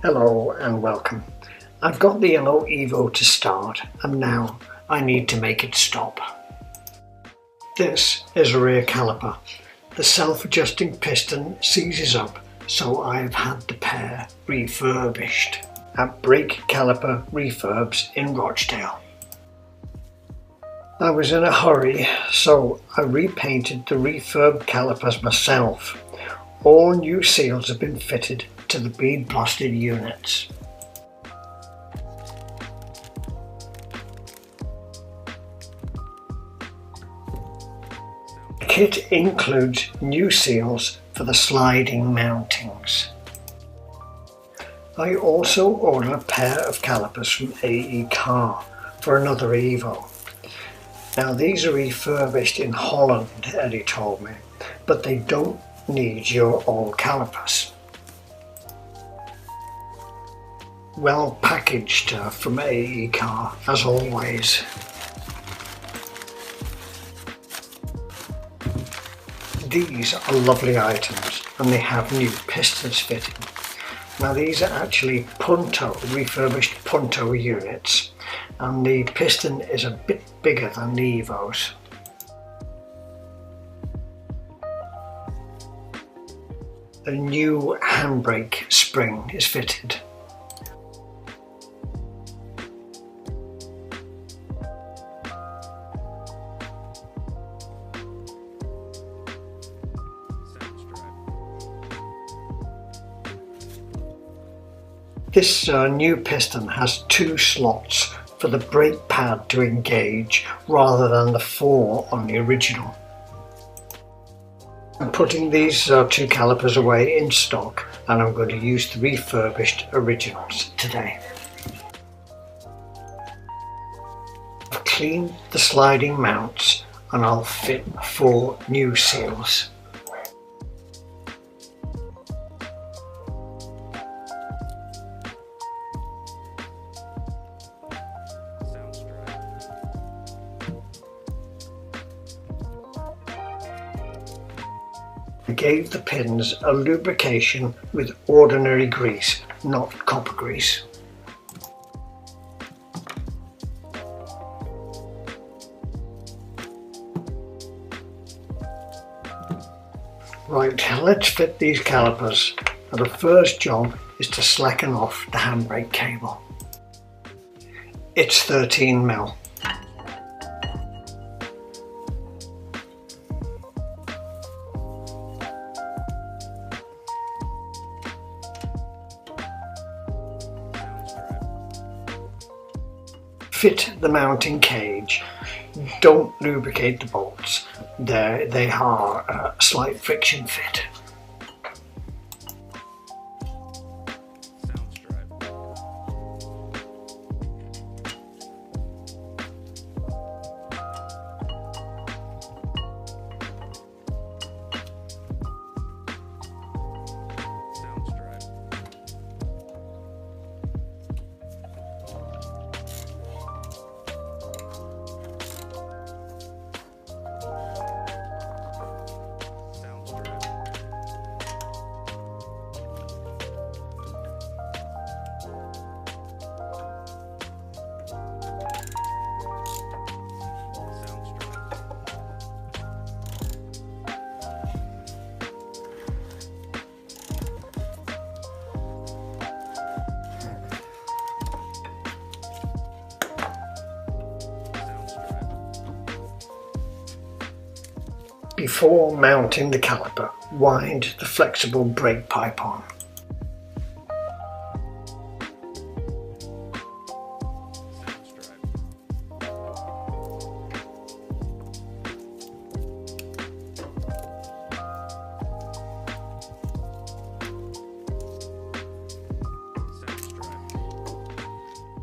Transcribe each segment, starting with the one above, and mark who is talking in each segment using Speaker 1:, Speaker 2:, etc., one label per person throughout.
Speaker 1: Hello and welcome. I've got the yellow Evo to start and now I need to make it stop. This is a rear caliper. The self-adjusting piston seizes up, so I've had the pair refurbished at Brake Caliper Refurbs in Rochdale. I was in a hurry, so I repainted the refurb calipers myself. All new seals have been fitted to the bead blasted units. The kit includes new seals for the sliding mountings. I also ordered a pair of calipers from AE Car for another Evo. Now these are refurbished in Holland, Eddie told me, but they don't need your old calipers. Well packaged from AE Car, as always. These are lovely items and they have new pistons fitted. Now these are actually refurbished Punto units, and the piston is a bit bigger than the Evos. A new handbrake spring is fitted. This new piston has 2 slots for the brake pad to engage rather than the 4 on the original. I'm putting these 2 calipers away in stock and I'm going to use the refurbished originals today. I've cleaned the sliding mounts and I'll fit 4 new seals. I gave the pins a lubrication with ordinary grease, not copper grease. Right, let's fit these calipers. Now the first job is to slacken off the handbrake cable. It's 13mm. Fit the mounting cage. Don't lubricate the bolts. They are a slight friction fit. Before mounting the caliper, wind the flexible brake pipe on.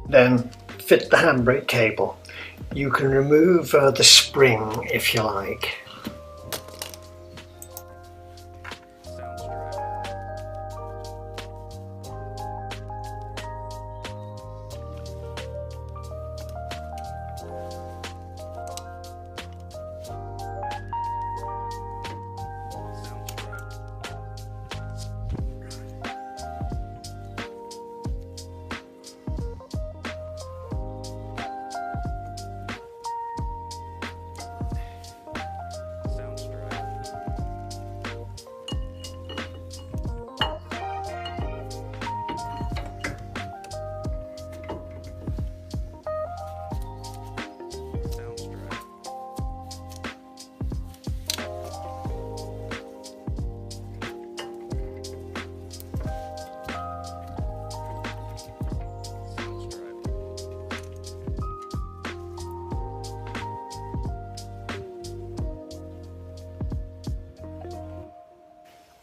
Speaker 1: Then fit the handbrake cable. You can remove the spring if you like.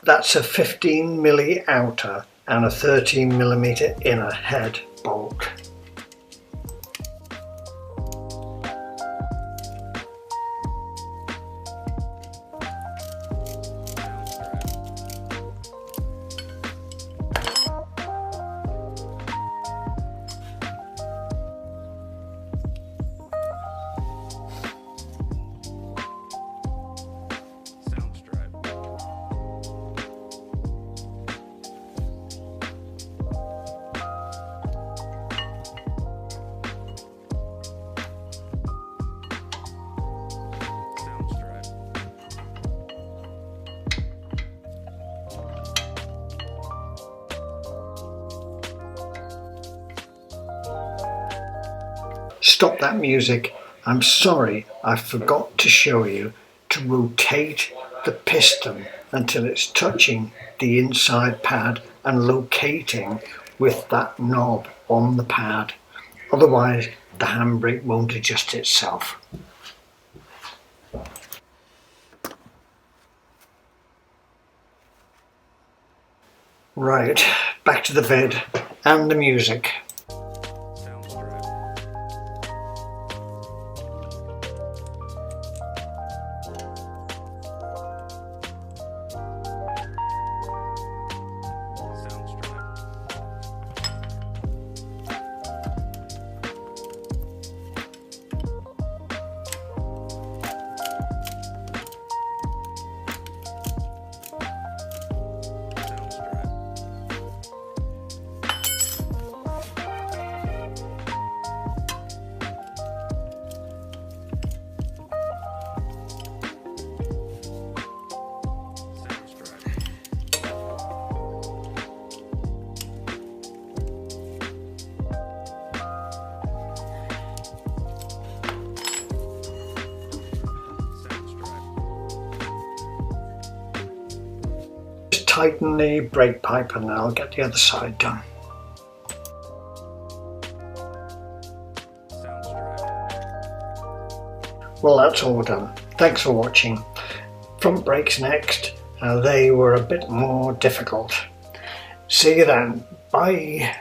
Speaker 1: That's a 15mm outer and a 13mm inner head bolt. Stop that music. I'm sorry, I forgot to show you to rotate the piston until it's touching the inside pad and locating with that knob on the pad. Otherwise, the handbrake won't adjust itself. Right, back to the vid and the music. Tighten the brake pipe and I'll get the other side done. Well, that's all done. Thanks for watching. Front brakes next. They were a bit more difficult. See you then. Bye.